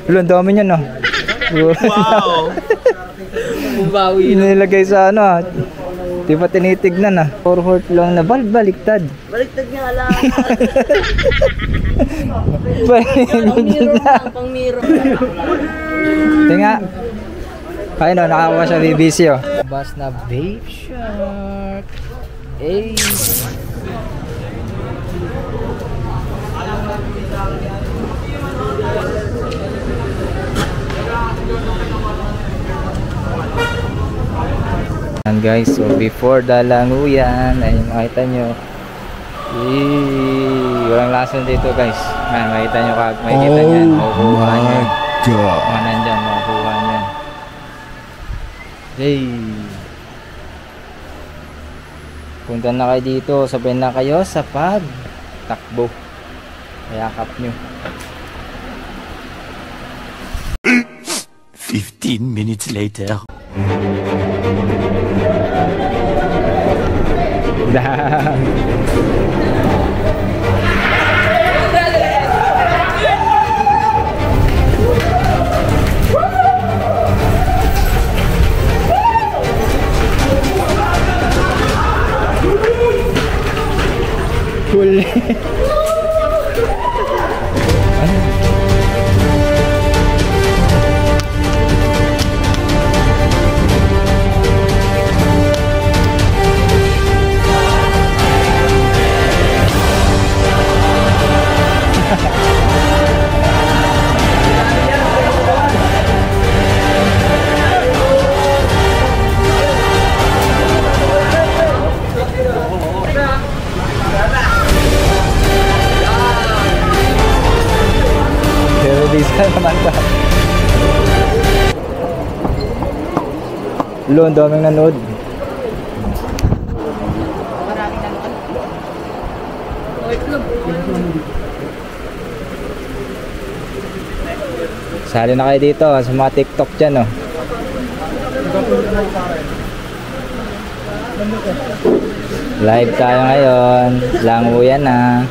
Wala, ang dami niyan, no? Wow! Bumawi na. Nilagay sa ano, di ba tinitignan, ah. 4 hort lang na baliktad. Baliktad nga lang. Pang mirror. Tinga. Kaya no, nakakuha siya BBC, oh. Bas na Babe Shark. Hey. And guys, so before dalanguyan, ay makita nyo, walang lason dito guys. Ayan, makita nyo, makikita nyo yan, makukuha nyo. Mga nandyan, makukuha nyo. Hey, punta na kayo dito, sabay na kayo sa pag-takbo. Yakap nyo. 15 minutes later. Cool. Bisa naman ka. Lo, ang daming nanood. Maraming nanood. Sali na kayo dito sa mga TikTok dyan, oh. Live tayo ngayon. Languyan na.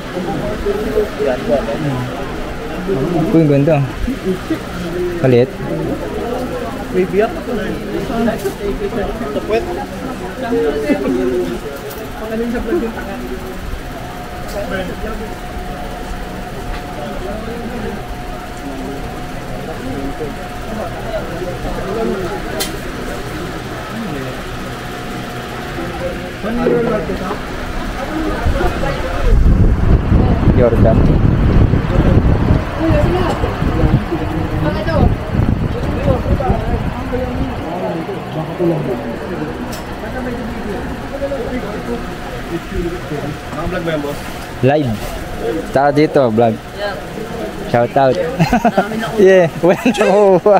Uy, ang ganda. Palit. Baby up. Tapwet. Pagaling sa vlog yung tangan. Jordan. Mga vlog ba yan, boss? Live. Tao dito, vlog. Shout out. Yeah, wala na makuha.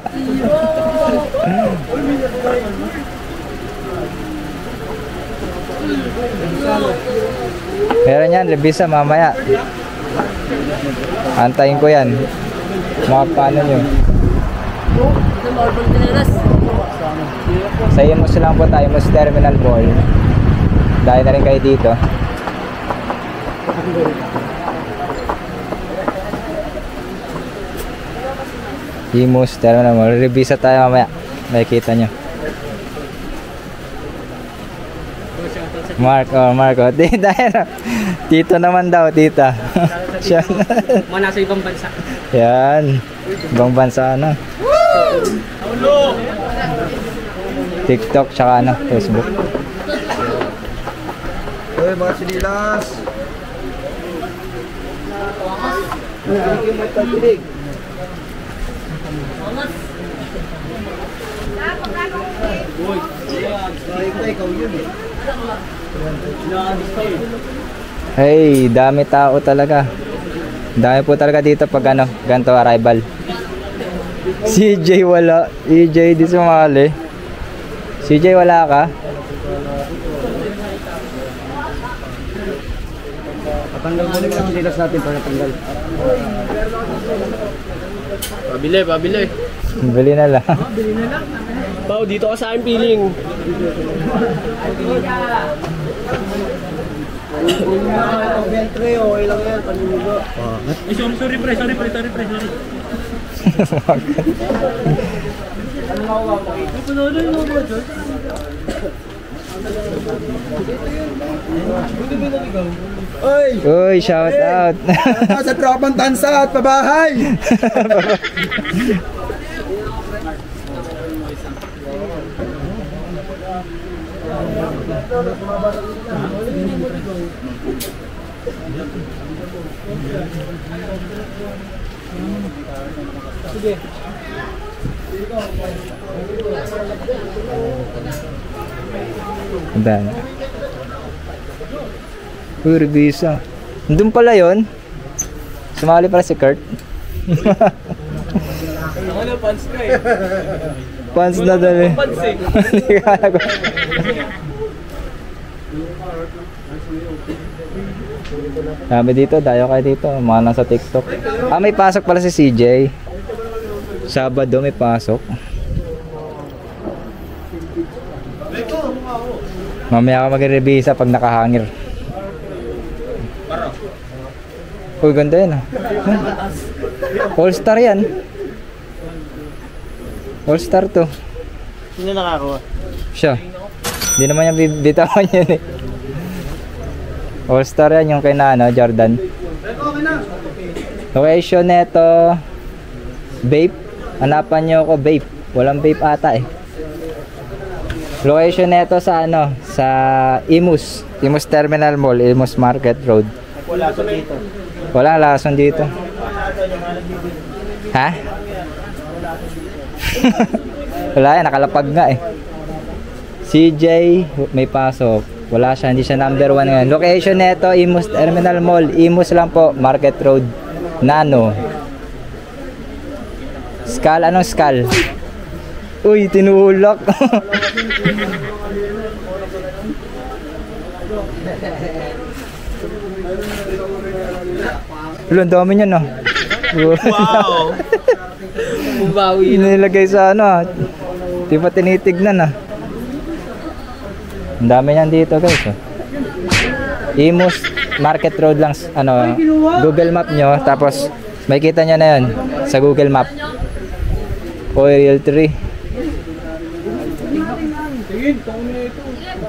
Meron yan, revisa mamaya. Antayin ko yan. Mga paano nyo. Sa Imus lang po tayo, Imus Terminal Ball. Dahil na rin kayo dito. Imus Terminal Ball. Revisa tayo mamaya. Makikita nyo. Marco. Tito naman daw, tita. Siya. Mga nasa ibang bansa. Yan. Ibang bansa na. TikTok tsaka ano, Facebook. Uy, mga sinilas! Hey, dami tao talaga. Dami po talaga dito pag ano, ganito arrival. CJ wala. EJ di sumali. CJ wala ka? Patanggal mo yung sinilas natin para tanggal. Pabili. Bili na lang. Pao, dito ka sa aking piling. Beltre, okay lang yan. Panugo. Sorry pre. Oy! Uy, shout out. Sa tropang tansa at pabahay! Ayan. Uy, revisa. Nandun pala yun. Sumali pala si Kurt. Ano, pants ka eh. Pants na dali. Pants eh. Hindi ka nag- Dami dito, dayo kayo dito. Mga nasa TikTok. Ah, may pasok pala si CJ. Sabado may pasok. Mamaya ka mag-revisa pag nakahangir. Uy, ganda yan ah. All-star yan. All-star to. Sino nakakuha? Siya. Hindi naman yan bitawan yan eh. All-star yan yung kay Nano, Jordan. Location neto vape. Hanapan nyo ako vape. Walang vape ata eh. Location neto sa ano, sa Imus Terminal Mall, Imus Market Road. Wala ko dito. Wala lason dito. Ha? Wala yan, nakalapag nga eh. CJ may pasok. Wala siya, hindi siya number 1 ngayon. Location neto Imus Terminal Mall, Imus lang po, Market Road, Nano. Skal, anong skal? Uy, tinulak. Ang dami niyan no. Wow! Bumawi na. Nilagay sa ano ah. Di pa tinitignan ah. Ang dami niyan dito guys. Oh. Imus Market Road lang ano, Google Map nyo tapos makikita nyo na yun sa Google Map. Oil 3.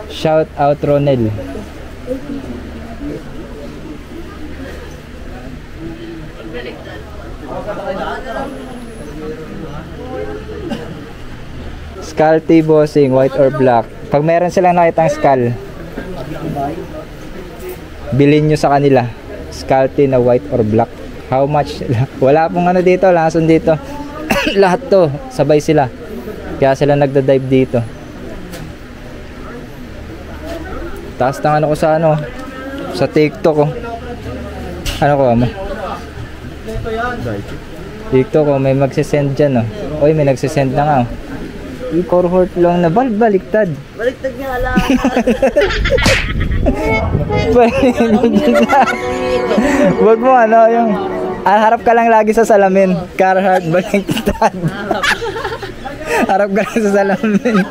Shout out Ronel. Skull tea bossing, white or black. Pag meron silang nakitang skull, bilhin nyo sa kanila. Skull tea na white or black. How much? Wala pong ano dito, lason dito. Lahat to, sabay sila. Kaya sila nagda-dive dito. Taas ng ano ko sa ano, sa TikTok ko. Ano ko mo? TikTok ko, may magsisend dyan oh. Uy, may nagsisend na nga oh. Yung cohort lang na baliktad. Baliktad nga lang. Wag mo ano yung harap ka lang lagi sa salamin. Carhartt baliktad. Harap ka lang sa salamin.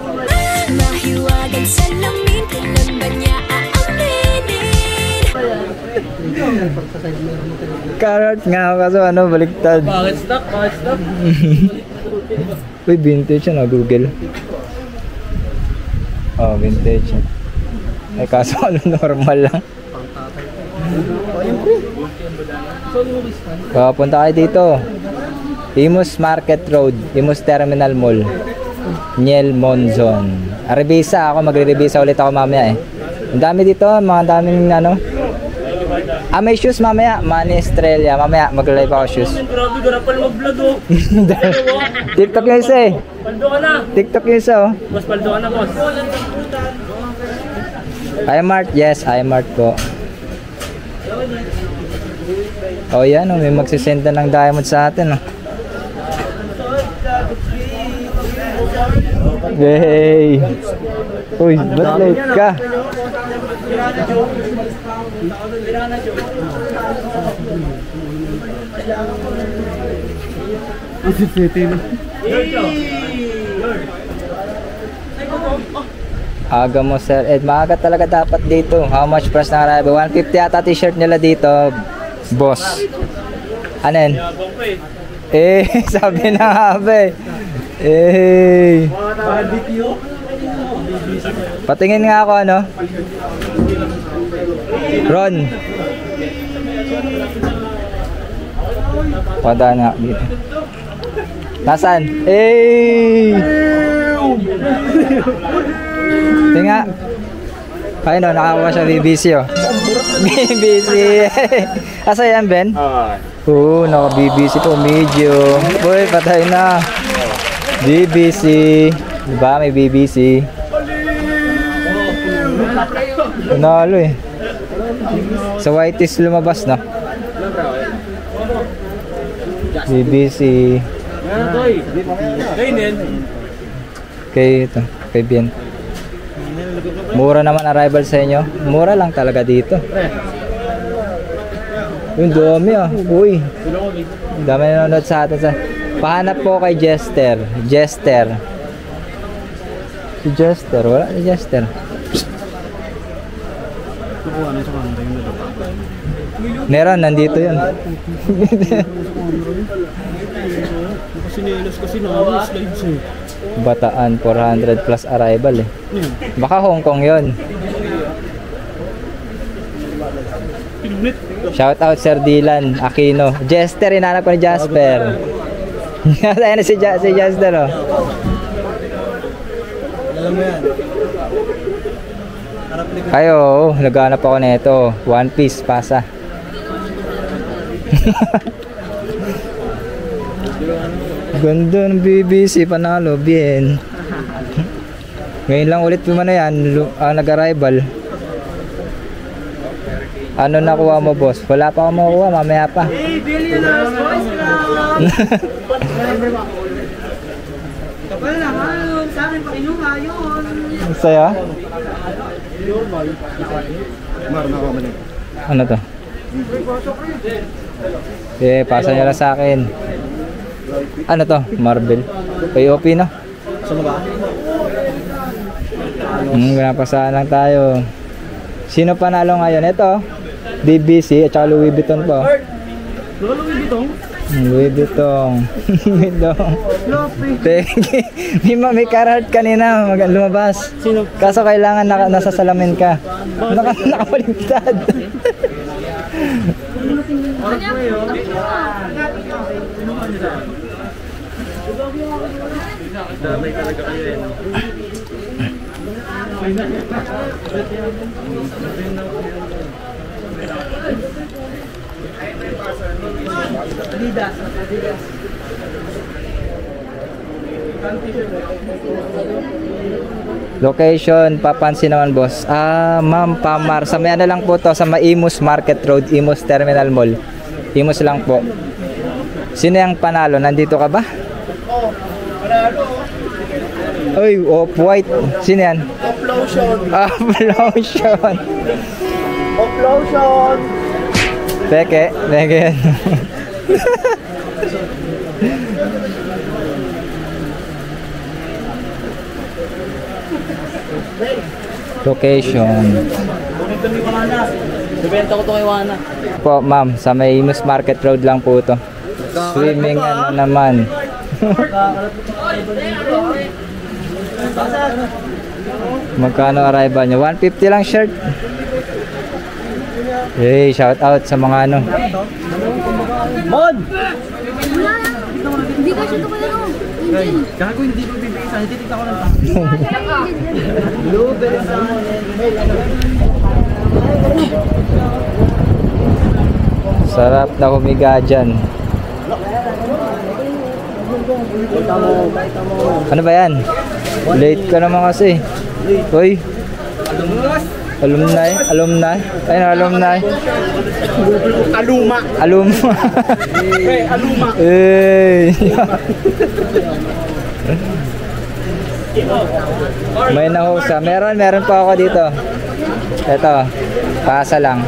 Mahiwagang salamin, kailan ba niya aaminin? Carhartt nga kaso ano baliktad. Bakit stop? Uy, vintage yan, Google. Oh, vintage yan. Ay, kaso ano, normal lang. Punta kayo dito. Imus Market Road, Imus Terminal Mall, Niel Monzon. Revisa ako, magre-revisa ulit ako mamaya eh. Ang dami dito, mga daming ano. Ah, may shoes mamaya, Money Estrella. Mamaya, mag-live ako shoes. Grabe, garapal mag-vlog oh. TikTok yung isa eh. Paldo ka na. TikTok yung isa oh. Boss, paldo ka na, boss. iMart, yes, iMart po. Oh yan oh, may magsisend na ng diamond sa atin oh. Yay! Uy, ba't late ka? Aga mo, Sir Ed. Maaga talaga dapat dito. How much price ng arrival? 150 ata t-shirt nila dito, boss. Ano yan? Sabi na nga ba eh. Patingin nga ako ano. Ron. Pada na dito. Nasaan? Tinga. Ayun o, nakakuha siya BBC oh. BBC. Asa yan, Ben? Oo, naka-BBC po, medium. Uy, patay na. BBC. Diba, may BBC. Panalo eh. Sa Whiteys lumabas na. BBC. Kay ito, kay Bien. Mura naman arrival sa inyo. Mura lang talaga dito. Yung dami ah. Uy. Dami nanonood sa atin sa... Pahanap po kay Jester. Jester. Si Jester. Wala si Jester. Meron, nandito yun. Bataan, 400 plus arrival eh. Baka Hong Kong yun. Shout out Sir Dylan Aquino. Jester, inanap ko ni Jasper. Ayan na si Jester oh. Alam mo yan. Kayo, naghanap ako nito. One Piece, pasa. Ganda ng BBC, panalo, bien. Ngayon lang ulit mo na yan, nag-arrival. Ano nakuha mo, boss? Wala pa ako makuha, mamaya pa. Hey, billionaires, boys club! Kapal naman, sa akin pakinuha yun. Saya? Ano to? Pasa niya lang sa akin. Ano to? Marble. POP no? Saan ba? Pinapasahan lang tayo. Sino panalo ngayon? Ito, BBC at saka Louis Vuitton po. Louis Vuitton? Louis Vuitton. May carrot kanina lumabas. Sino? Kaso kailangan nasa salamin ka. Nakapaligtad. Damay talaga kayo eh. Adidas. Location, papansin naman boss. Ma'am Pamar, sa may ano lang po to, sa Maimus Market Road, Imus Terminal Mall. Imus lang po. Sino yung panalo? Nandito ka ba? Oy, off-white. Sino yan? Offlotion. Offlotion. Offlotion. Peke yan. Location. Bibenta ko ito kay Wana. Po, ma'am, sa may Imus Market Road lang po ito. Swimming ano naman. Magkano arrival nyo? 150 lang shirt. Hey, shout out sa mga ano. Mod! Hindi ka siya ito kaya no? Angel. Gago hindi ko bibigyan. Titignan ko lang. Sarap na humiga dyan. Ano ba yan? Late ka naman kasi. Uy. Alumni. Ayun, alumni. Aluma. Aluma. Eh. May nahusa. Meron pa ako dito. Ito. Pasa lang.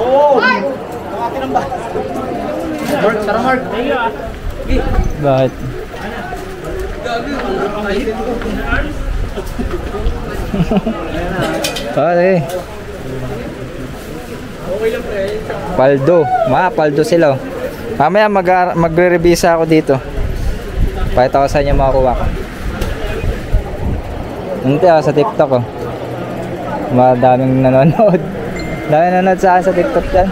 Oo. Ang akin ang ba? Bakit? Okay. Paldo. Paldo sila. Mamaya magre-revisa ako dito. Pakita ko sa inyo makukuha ko. Hindi ako sa TikTok oh. Madaming nanonood. Daming nanonood sa akin sa TikTok dyan.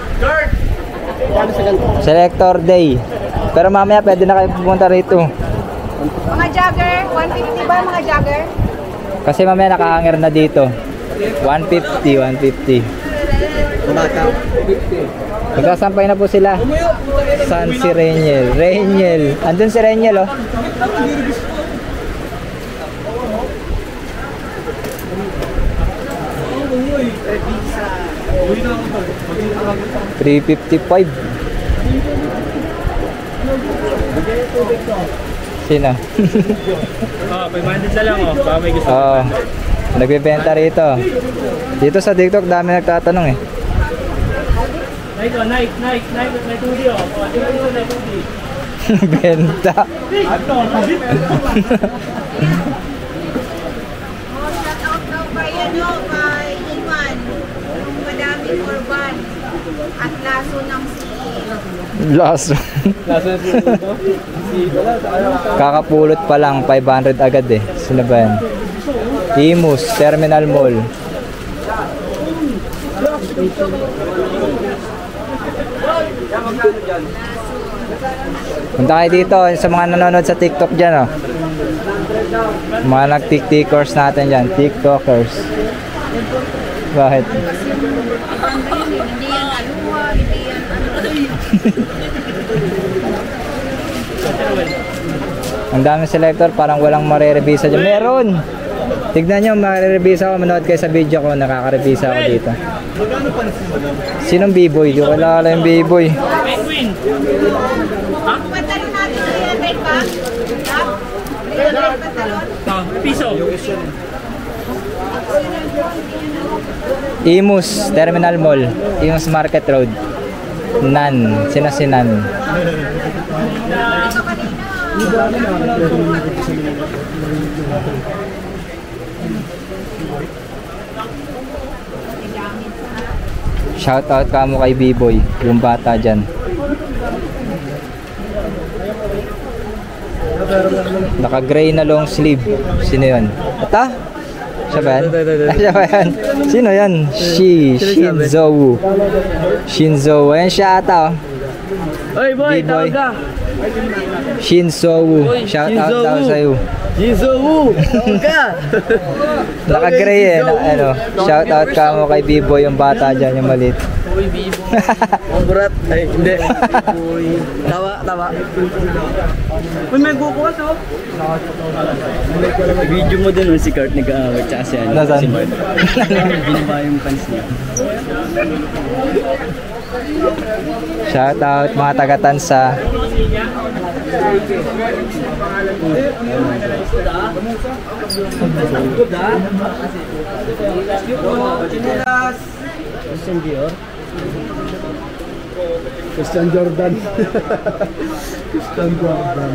Selector Day. Pero mamaya pwede na kayo pumunta rito. Mga jogger, 150 ba mga jogger? Kasi mamaya nakahanger na dito. 150, 150. Magsasampay na po sila. Saan si Reniel? Reniel. Andun si Reniel oh. $355. Sino? Oh, 500 na lang oh. Baka may gusto. Oo. Nagbebenta rito. Dito sa TikTok dami nagtatanong eh. Nike, may tudi oh. Tingnan mo na tudi. Benta. Shout out daw kay Iman. Madami korban. At laso ng Laso. Kakapulot pa lang 500 agad eh. Sino ba yan? Imus, Terminal Mall. Punta kayo dito sa mga nanonood sa TikTok dyan oh. Mga nag-TikTokers natin dyan. TikTokers. Bakit? hindi yan aluwa, hindi yan Ang daming selector, parang walang marerevisa dyan. Meron! Tignan nyo, marerevisa ko. Manood kayo sa video ko, nakakarevisa ako dito. Sinong B-boy? Di ko kilala yung B-boy. Penguin. Pantalon natin yan, right ba? Pantalon? Oh, piso. Imus, Terminal Mall. Imus Market Road. Nan. Sino si Nan? Shoutout ka mo kay B-boy, yung bata dyan. Naka-gray na long sleeve. Sino yun? Ata? Siya ba yan? Siya ba yan? Sino yan? Shinzo. Shinzo. Ayan siya ata oh. Oy boy, B-boy. tawag ka. Shinzo. Shoutout daw sa'yo. Shinzo, tawag ka. Naka-gray eh. Ano, shoutout ka mo kay B-boy, yung bata dyan, yung maliit. Uy, bibo. Burat. Ay, hindi. Tawa. Uy, may bukas oh. Video mo din si Kurt nag-aaway tsaka si ano. Nasaan? Si Mark. Binaba yung pants niya. Shoutout mga taga-Tansa. Christian Jordan. Christian Jordan.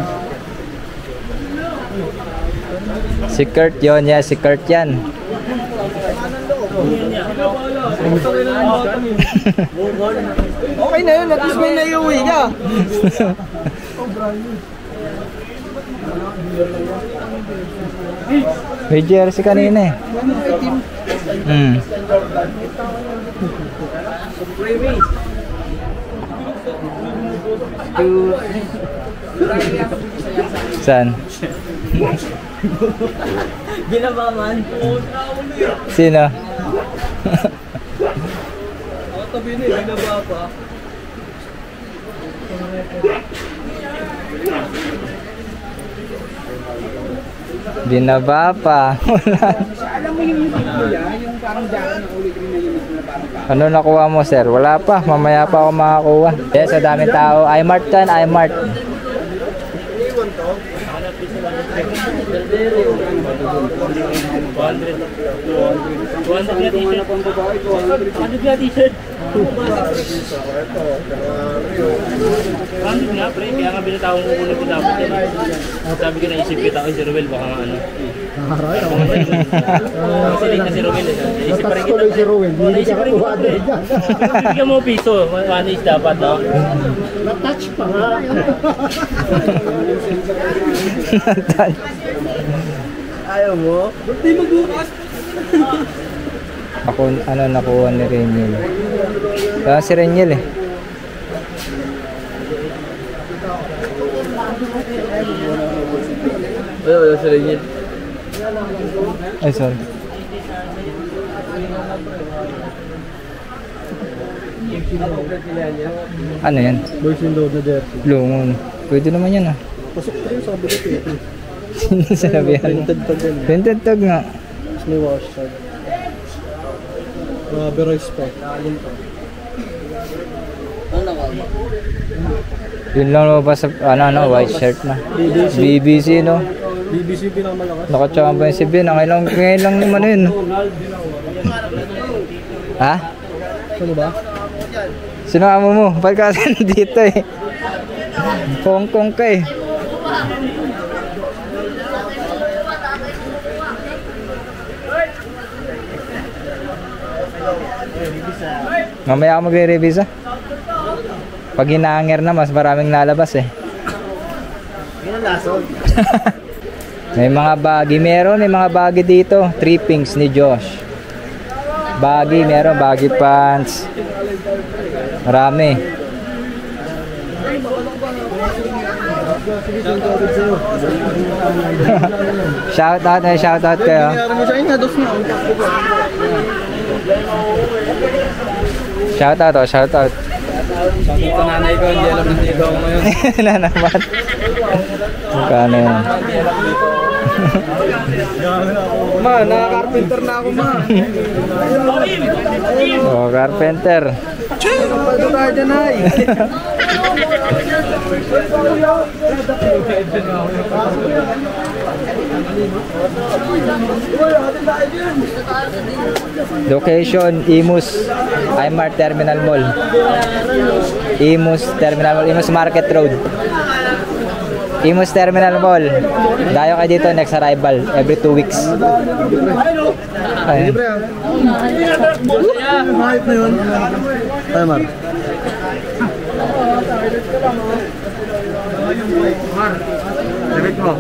Si Kurt yun, yeah, si Kurt yan. Okay na yun, at least may naiuwi ka. May jersey kanina eh. Saan? Binaba man. Sino? Tabi na, binaba pa. Binaba pa. Alam mo yung yung parang jacket na ulit rin na yun na parang Ano nakuha mo sir? Wala pa. Mamaya pa ako makakuha. Yes, so daming tao. iMart kan, iMart. Ano ba t-shirt? Branded nga, pre. Kaya nga binatawang ko ulit ko dapat yan. Sabi ko naisip kita ko si Ruel, baka nga ano. Kasi late na si Ruel. Naisip pa rin kita. Naisip pa rin kita, pre. Bibigyan mo piso. One is dapat, no? Na-touch pa nga. Ayaw mo? Ba't di magbukas? Ako, ano, nakuha ni Reniel. Kaya si Reniel eh. Wala si Reniel. Ay, sorry. Ano yan? Boys and load na dirty. Lungon. Pwede naman yan ah. Pasok pa rin sa kabila ito. Sinabihan mo. Painted tag yan. Painted tag nga. Tapos may wash tag. Grabe rice pa. Yun lang ba sa ano, white shirt na. BBC no. BBC pinakamalakas. Nakachamba yung si Ben. Ngayon lang naman yun. Ha? Ano ba? Sino amo mo? Ba't kasi dito eh? Hong Kong ka eh. Mamaya ako magre-revisa. Pag hinahanger na, mas maraming lalabas eh. Yan ang lason. May mga baggy. Meron may mga baggy dito. Trippings ni Josh. Baggy, meron. Baggy pants. Marami. Shoutout na, shoutout kayo. Nangyari mo sa inyo, dos na. Shoutout oh, shoutout. Sabi ko nanay ko, hindi alam na dito ako ngayon. Na naman. Magkano yun? Ma, naka-carpenter na ako, ma. Oh, carpenter. Pwede tayo dyan, ay. Location, Imus. Imart Terminal Mall. Imus Terminal Mall. Imus Market Road. Imus Terminal Mall. Dayo kayo dito next arrival. Every 2 weeks. Ayun. Libre, ah. Mahit na yun. Ay, Mar. Limit mo.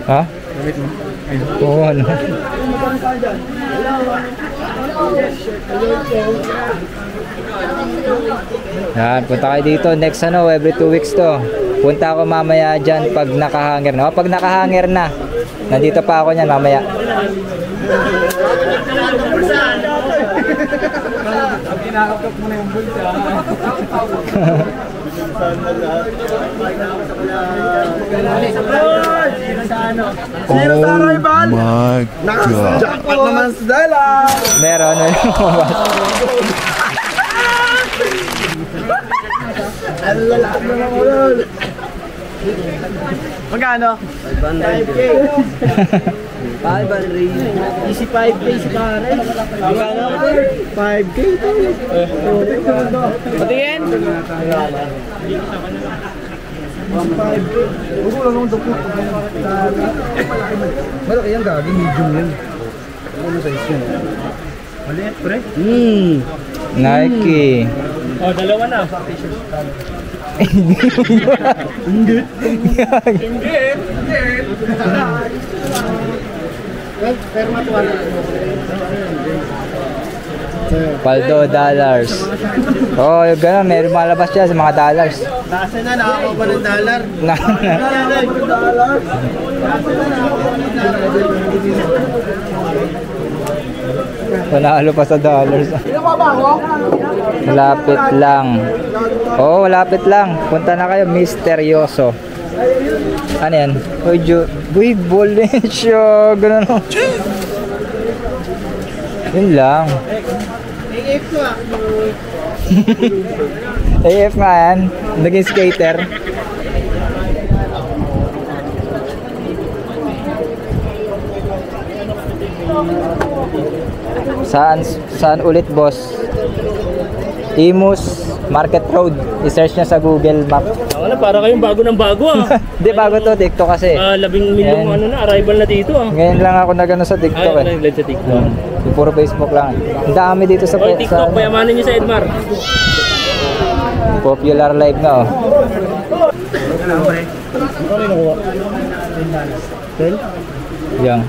Ha? Limit mo. Oo, ano? Yan, punta kayo dito next ano, every 2 weeks to. Punta ako mamaya dyan pag nakahanger na. O, pag nakahanger na, nandito pa ako niyan mamaya. Kinakapap mo na yung bulsa. Sino sa rival? My God. Nakajackpot naman si Dela. Meron, may lumabas. Ang lalaki mo naman yun. Magkano? 500K. 500. Easy 5K si Karen. Magkano? 5K. Patingin? 5K. Huwag lang akong dapot. Malaki yung gagi, medium yun. Ano size yun? Maliit, pre? Nike. Oh, dalawa na. Hindi. Pero matuwa na. Paldo dollars. Oh, yung gano'n, may lumalabas dyan sa mga dollars. Nasa na, nakakaw pa ng dollar. Panalo pa sa dollars. Malapit lang. Oo, malapit lang. Punta na kayo, Misteryoso. Ano yan? Uy, Bolensyo. Ganun o. Yun lang. AF nga yan. Naging skater. Saan ulit, boss? Imus Market Road. I-search nyo sa Google Map. Ano, para kayong bago ng bago ah. Hindi, bago to, TikTok kasi. 11 milyong Ayan. ano na, arrival na dito ah. Ngayon lang ako nagano sa TikTok Ay, eh. live sa TikTok. Puro Facebook lang. Ang dami dito sa, Oy, TikTok, payamanin niyo sa Edmar. popular live na oh. Yang.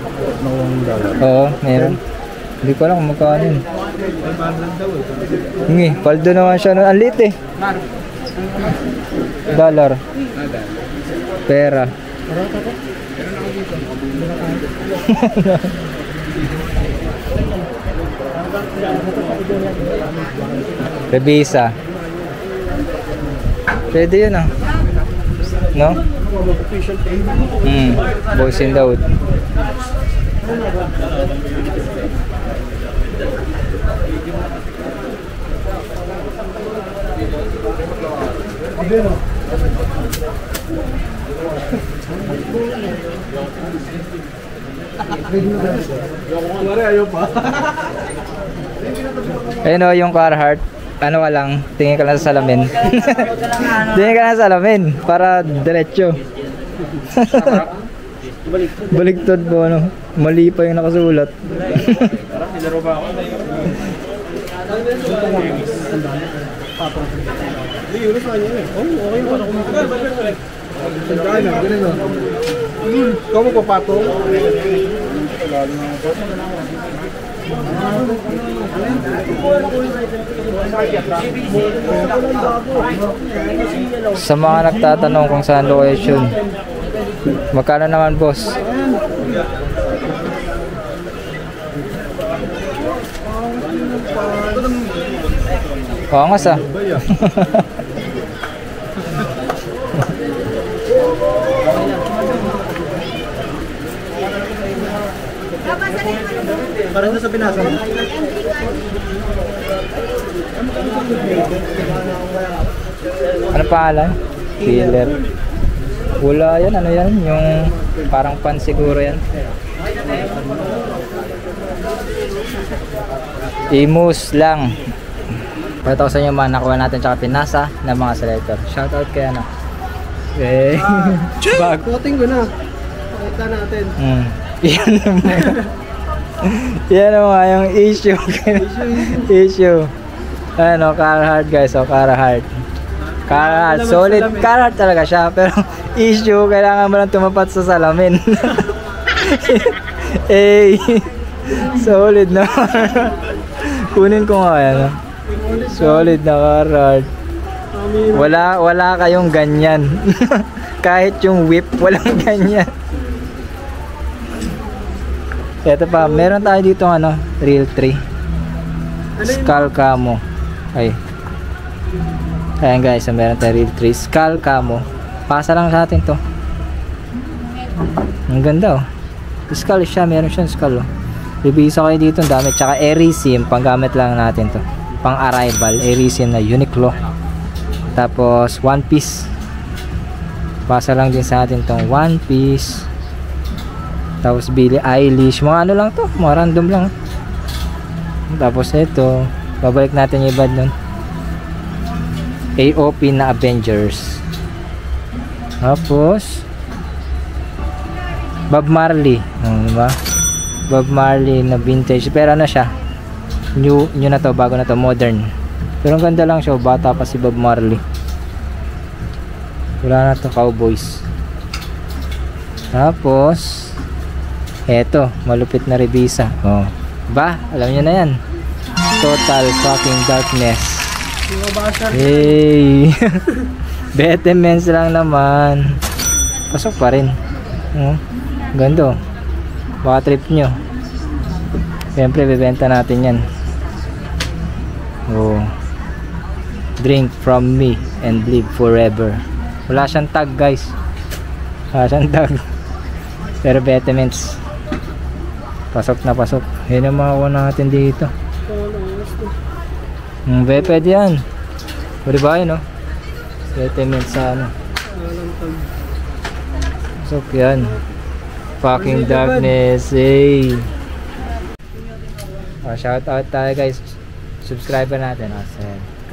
Oo, meron. Hindi ko alam kung magkano yun. Hindi, paldo naman siya. Ang liit eh. Dollar. Pera. Revisa. Pwede yun ah. No? Boys in the hood. Ayun o, yung Carhartt. Ano ka lang, tingin ka lang sa salamin. Tingin ka lang sa salamin para diretso. Baliktad po ano. Mali pa yung nakasulat. Kamu papatong? Sa mga nagtatanong kung saan location, magkano naman boss? Oo nga sa. Parang sa pinasa. Ano pangalan? Killer. Wala yan, ano yan? Yung parang pan siguro yan. Imus lang. Pakita ko sa inyo mga nakuha natin tsaka pinasa ng mga selector. Shoutout kaya na. Eh, bago. Coating ko na. Pakita natin. Yan naman. Yan naman yung issue. Issue. Ano, Carhartt guys. O, Carhartt. Carhartt. Solid. Carhartt talaga siya. Pero issue, kailangan mo lang tumapat sa salamin. Eh, solid na. Kunin ko nga yan. Solid na Carhartt. Wala kayong ganyan. Kahit yung whip, walang ganyan. Ito pa, meron tayo dito ano, Real 3. Skull camo. Ay. Ayan guys, meron tayo Real 3 Skull camo. Pasa lang sa atin to. Ang ganda oh. Skull siya, meron siyang skull oh. Bibisa kayo dito, ang dami. Tsaka Erisim, panggamit lang natin to. Pang arrival, Erisim na Uniqlo. Tapos One Piece. Pasa lang din sa atin tong One Piece. Tapos Billie Eilish, mga ano lang to, mga random lang. Tapos ito, babalik natin yung iba nun. AOP na Avengers. Tapos Bob Marley, diba? Bob Marley na vintage, pero ano siya, new na to, bago na to, modern. Pero ang ganda lang siya, bata pa si Bob Marley. Wala na to, Cowboys. Tapos eto, malupit na revisa. Oh. Ba, alam niyo na yan. Total fucking darkness. Hey. Betemens lang naman. Pasok pa rin. Oh. Ganda. Baka trip nyo. Siyempre, bibenta natin yan. Oh. Drink from me and live forever. Wala siyang tag guys. Wala siyang tag. Pero Betemens. Pasok na pasok. Yan ang makakuha natin dito. Pwede yan. Pwede ba yun, no? Betemens sa ano. Pasok yan. Fucking darkness. Hey. Shout out tayo guys. Subscriber natin.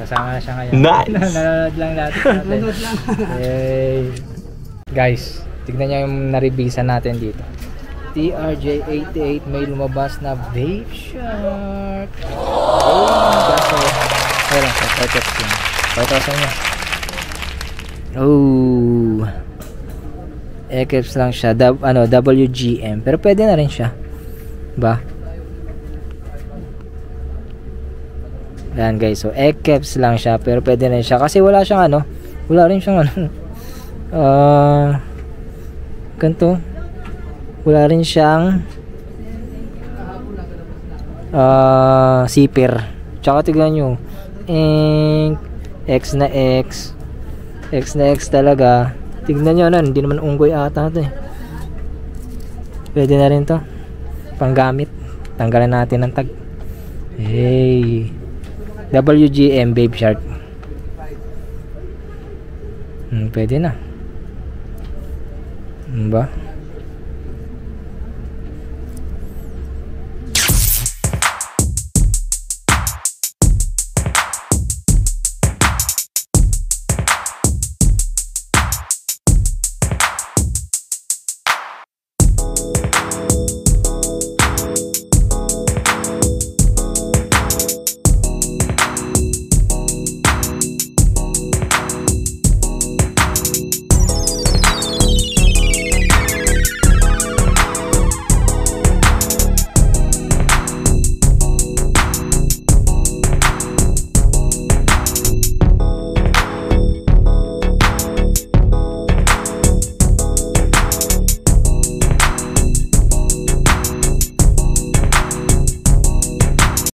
Kasama na siya ngayon. Nice! Nanonood lang natin. Nanonood lang. Hey. Guys, tignan niyo yung naribisan natin dito. TRJ88 may lumabas na Vape Shark. Kaso, ayun, 5,000 niya. Oh. Ekeps lang siya, WGM, pero pwede na rin siya. Ba? Yan guys, so Ekeps lang siya, pero pwede na rin siya kasi wala siyang wala rin siyang ganito. Wala rin siyang sipir. Tsaka tignan nyo, X na X talaga. Tignan nyo hindi naman unggoy ata ito eh. Pwede na rin to panggamit. Tanggalan natin ng tag. Hey, WGM Vape Shark. Pwede na ba?